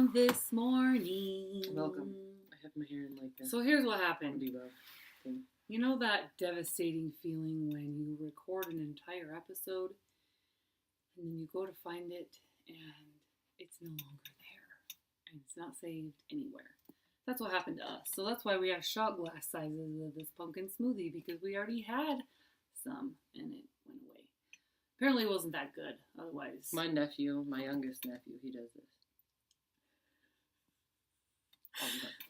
welcome this morning. Welcome. I have my hair in like this. So here's what happened. Thing. You know that devastating feeling when you record an entire episode and then you go to find it and it's no longer there and it's not saved anywhere. That's what happened to us. So that's why we have shot glass sizes of this pumpkin smoothie, because we already had some and it went away. Apparently it wasn't that good. Otherwise, My nephew, my youngest nephew, he does this.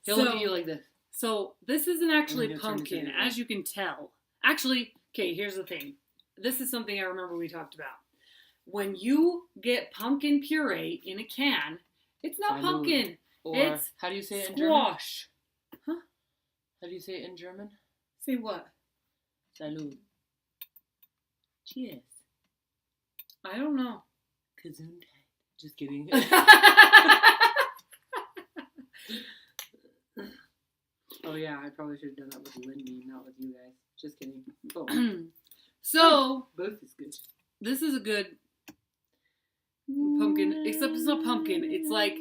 He'll look at you like this. So this isn't actually I'm gonna turn pumpkin, it to as you can tell. Actually, okay, here's the thing. This is something I remember we talked about. When you get pumpkin puree in a can, it's not Salud. pumpkin. Or It's how do you say it in German? squash. How do you say it in German? Say what? Salud. Cheers. I don't know. Gesundheit. Just kidding. Oh yeah, I probably should have done that with Lindy, not with you guys. Just kidding. Oh, So, both is good. this is a good pumpkin, except it's not pumpkin. It's like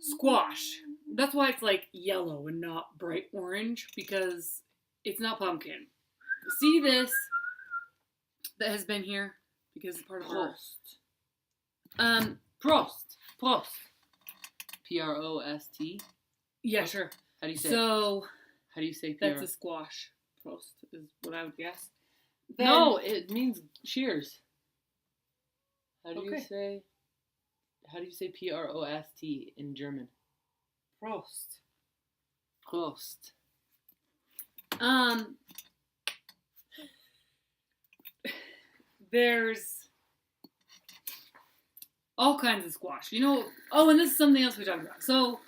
squash. That's why it's like yellow and not bright orange, because it's not pumpkin. See this that has been here because it's part of our Prost. Prost. Prost. yeah, sure. How do you say? So How do you say? that's a squash. Prost is what I would guess. No, it means cheers. How do you Okay. say? How do you say Prost in German? Prost. Prost. There's all kinds of squash. You know, oh, and this is something else we talked about. So,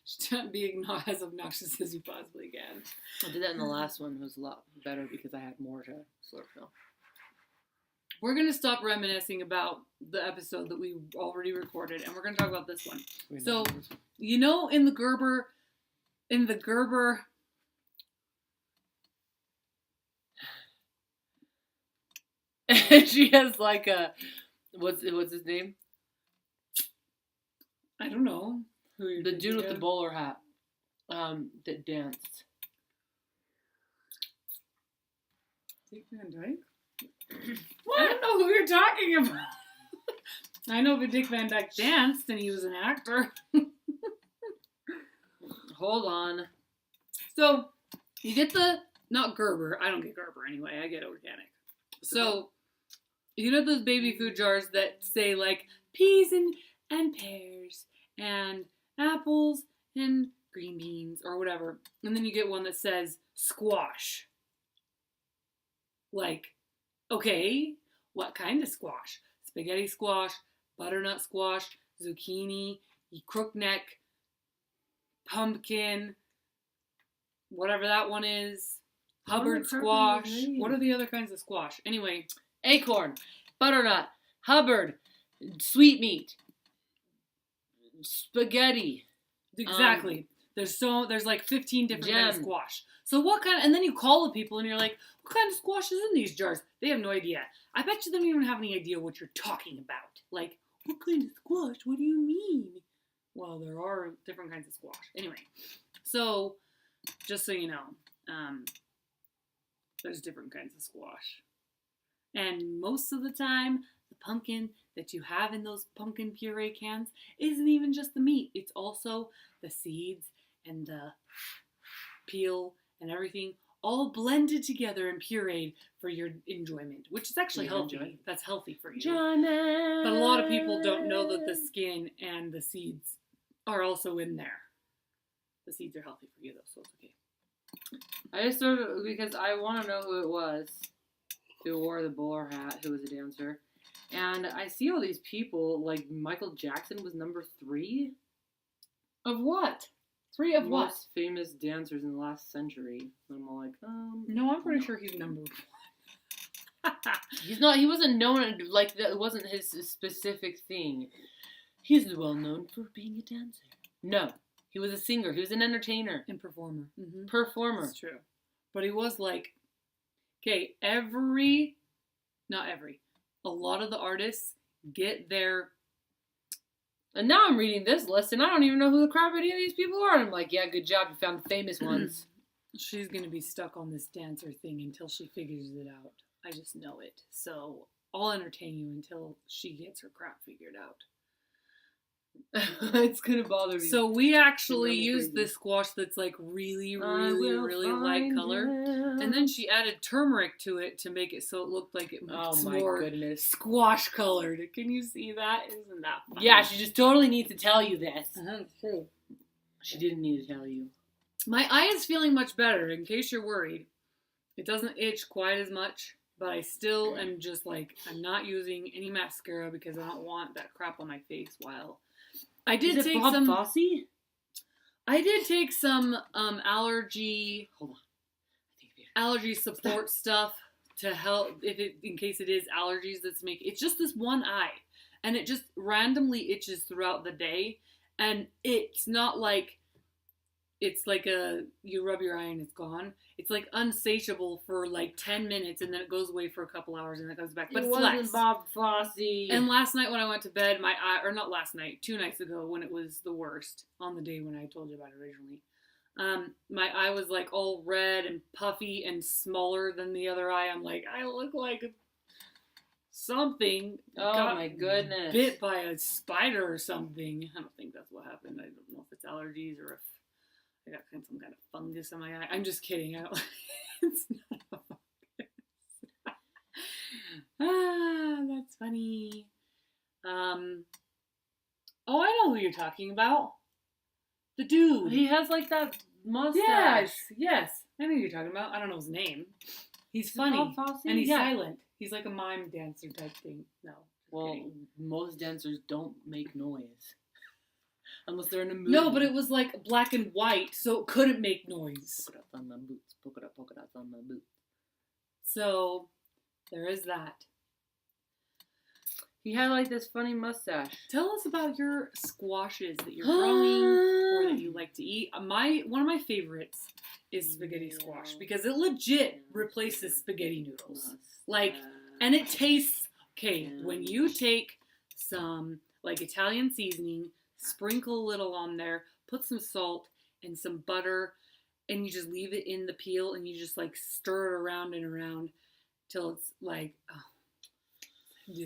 stop being not as obnoxious as you possibly can. I did that in the last one. It was a lot better because I had more to slurp now. We're going to stop reminiscing about the episode that we already recorded, and we're going to talk about this one. So, you know, in the Gerber, she has like a what's his name? I don't know. Who you're The dude thinking with the of. bowler hat. That danced. Dick Van Dyke? I don't know who you're talking about. I know that Dick Van Dyke danced and he was an actor. Hold on. So, you get not Gerber. I don't get Gerber anyway. I get organic. So, you know those baby food jars that say like peas and pears and apples and green beans or whatever. And then you get one that says squash. Like, okay, what kind of squash? Spaghetti squash, butternut squash, zucchini, crookneck, pumpkin, whatever that one is, Hubbard squash. What are the other kinds of squash? Anyway, Acorn, butternut, Hubbard, sweetmeat, spaghetti. exactly. There's like 15 different kinds of Gem. squash. So what kind? And then you call the people and you're like, what kind of squash is in these jars? They have no idea. I bet you they don't even have any idea what you're talking about. Like, what kind of squash? What do you mean? Well, there are different kinds of squash. Anyway, so just so you know, there's different kinds of squash. And most of the time, the pumpkin that you have in those pumpkin puree cans isn't even just the meat. It's also the seeds and the peel and everything all blended together and pureed for your enjoyment, which is actually Your healthy. enjoyment. That's healthy for you. Johnny. But a lot of people don't know that the skin and the seeds are also in there. The seeds are healthy for you, though, so it's okay. I just sort of, because I want to know who it was who wore the bowler hat, who was a dancer. And I see all these people, like Michael Jackson was number 3. Of what? 3 of what? Most famous dancers in the last century. And I'm all like, No, I'm pretty sure he's number 1. He's not, he wasn't known, like, that wasn't his specific thing. He's well known for being a dancer. No. He was a singer. He was an entertainer. And performer. Mm-hmm. Performer. That's true. But he was like Okay, a lot of the artists get their. And now I'm reading this list, and I don't even know who the crap any of these people are. And I'm like, yeah, good job, you found the famous ones. She's gonna be stuck on this dancer thing until she figures it out. I just know it. So I'll entertain you until she gets her crap figured out. It's gonna bother me. So we actually Really used crazy. this squash that's like really, I really, will really light find color. him. And then she added turmeric to it to make it so it looked like it Oh was my more goodness. squash colored. Can you see that? Isn't that funny? Yeah, she just totally needs to tell you this. True. She didn't need to tell you. My eye is feeling much better, in case you're worried. It doesn't itch quite as much, but I still am just like, I'm not using any mascara because I don't want that crap on my face while. I did Is it take Bob some. Fosse? I did take some allergy. Hold on. Allergy support stuff to help in case it is allergies that's making. It's just this one eye, and it just randomly itches throughout the day, and it's not like. It's like you rub your eye and it's gone. It's like unsatiable for like 10 minutes and then it goes away for a couple hours and then it comes back. But It it's wasn't less. Bob Fosse. And last night when I went to bed, my eye, or not last night, 2 nights ago when it was the worst, on the day when I told you about it originally, my eye was like all red and puffy and smaller than the other eye. I'm like, I look like something. Oh got my goodness. Bit by a spider or something. I don't think that's what happened. I don't know if it's allergies or if I got some kind of fungus in my eye. I'm just kidding. I don't. It's not a fungus. That's funny. Oh, I know who you're talking about. The dude. He has like that mustache. Yes. I know who you're talking about. I don't know his name. He's funny. Bob Fosse? And he's Yeah. silent. He's like a mime dancer type thing. No. just Well, kidding. most dancers don't make noise. Unless they're in a movie. No, but it was like black and white, so it couldn't make noise. Polka dots on my boots. Polka dots on my boots. So, there is that. He had like this funny mustache. Tell us about your squashes that you're growing or that you like to eat. One of my favorites is spaghetti squash because it legit replaces spaghetti noodles. Like, and it tastes okay when you take some like Italian seasoning, sprinkle a little on there, put some salt and some butter, and you just leave it in the peel and you just like stir it around and around till it's like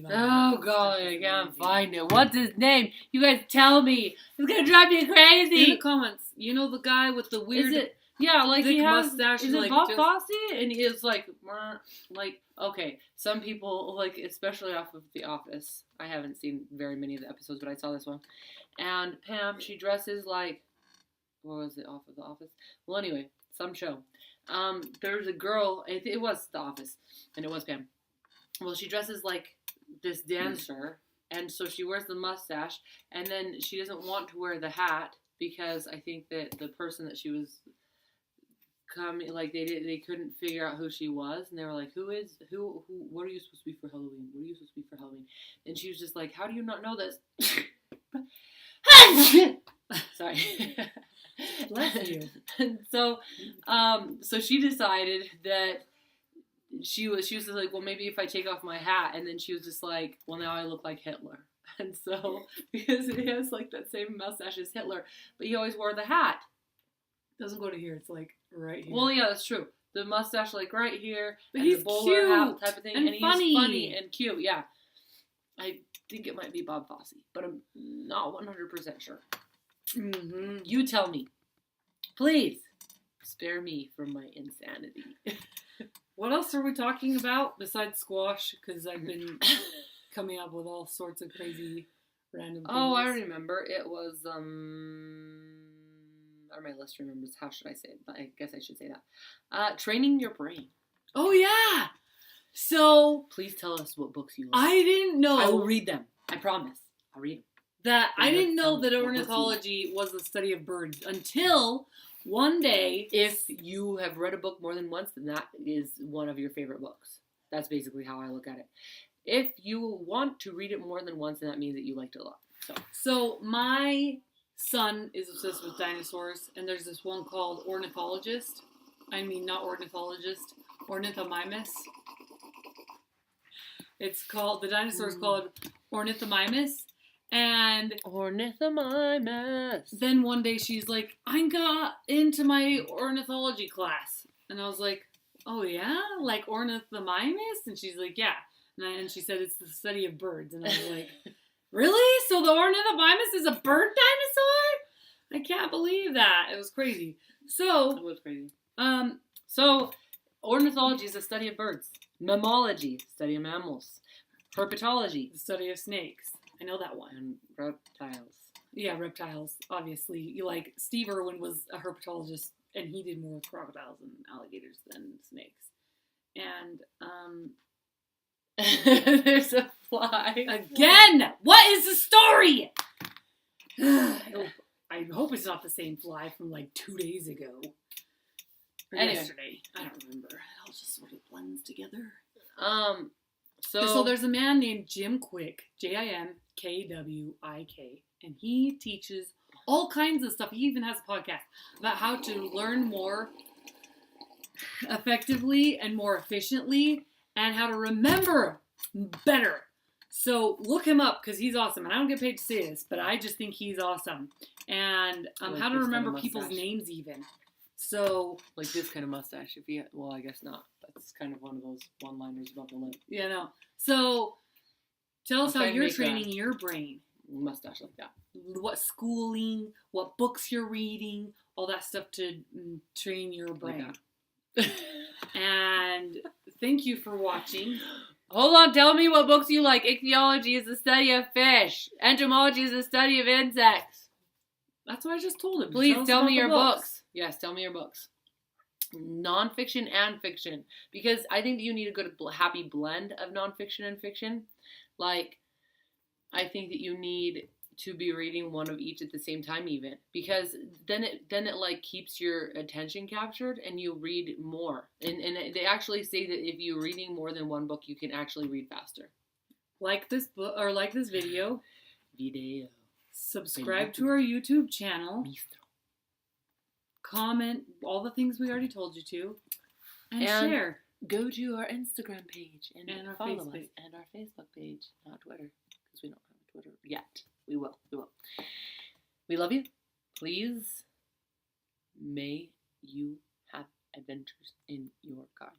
Oh god, I can't find it. What's his name? You guys tell me. It's gonna drive me In the crazy. comments, you know the guy with the weird. Is it? Yeah, like thick he has. mustache, Is it like, Bob just- Fosse? And he is like, okay. Some people like, especially off of The Office. I haven't seen very many of the episodes, but I saw this one. And Pam, she dresses like, what was it off of The Office? Well, anyway, some show. There's a girl. It was The Office, and it was Pam. Well, she dresses like this dancer, and so she wears the mustache, and then she doesn't want to wear the hat because I think that the person that she was coming, like they couldn't figure out who she was, and they were like, who what are you supposed to be for Halloween? What are you supposed to be for Halloween? And she was just like, how do you not know this? Sorry. Bless you. And so she decided that she was just like, well, maybe if I take off my hat, and then she was just like, well, now I look like Hitler. And so, because he has like that same mustache as Hitler, but he always wore the hat. Doesn't go to here. It's like right here. Well, yeah, that's true. The mustache like right here, But and he's the bowler hat cute type of thing, and and funny. he's funny and cute. Yeah, I think it might be Bob Fosse, but I'm not 100% sure. Mm-hmm. You tell me, please. Spare me from my insanity. What else are we talking about besides squash? Because I've been coming up with all sorts of crazy random things. Oh, I remember. It was, or my list remembers. How should I say it? But I guess I should say that. Training your brain. Oh, yeah. So, Please tell us what books you like. I didn't know I will read them. I promise. I'll read them. that. I didn't know that What books you ornithology was the study of birds until one day. If you have read a book more than once, then that is one of your favorite books. That's basically how I look at it. If you want to read it more than once, then that means that you liked it a lot. So, my son is obsessed with dinosaurs, and there's this one called Ornithologist. I mean, not Ornithologist. Ornithomimus. It's called, the dinosaur's Mm. called Ornithomimus. And Ornithomimus. then one day she's like, I got into my ornithology class. And I was like, oh yeah? Like Ornithomimus? And she's like, yeah. And she said, it's the study of birds. And I was like, really? So the Ornithomimus is a bird dinosaur? I can't believe that. It was crazy. So, It was crazy. So, ornithology is the study of birds. Mammalogy, study of mammals. Herpetology, the study of snakes. I know that one. and reptiles. Yeah, reptiles, obviously. You like, Steve Irwin was a herpetologist, and he did more crocodiles and alligators than snakes. And, There's a fly. again! What is the story? I hope it's not the same fly from like 2 days ago. Or Anyway. yesterday. I don't remember. It all just sort of blends together. So So there's a man named Jim Quick, Jimkwik, and he teaches all kinds of stuff. He even has a podcast about how to learn more effectively and more efficiently and how to remember better. So look him up because he's awesome. And I don't get paid to say this, but I just think he's awesome. And I like how to this remember kind of people's mustache. names even. So, like this kind of mustache. If you, well, I guess not. That's kind of one of those one-liners about the lip. yeah, no. So tell us I'm how trying to you're make training your brain. Mustache like that. What schooling, what books you're reading, all that stuff to train your brain. Like And thank you for watching. Hold on, tell me what books you like. Ichthyology is the study of fish. Entomology is the study of insects. That's what I just told him. Please us tell about me the your books. Yes, tell me your books. Nonfiction and fiction. Because I think that you need a good, happy blend of nonfiction and fiction. Like, I think that you need to be reading one of each at the same time even. Because then it like keeps your attention captured and you read more. And they actually say that if you're reading more than one book, you can actually read faster. Like this book or like this video. Video. Subscribe to our YouTube channel. Comment all the things we already told you to. And share. Go to our Instagram page and our follow Facebook. us. And our Facebook page. Not Twitter. Because we don't have a Twitter yet. We will. We love you. Please, may you have adventures in your garden.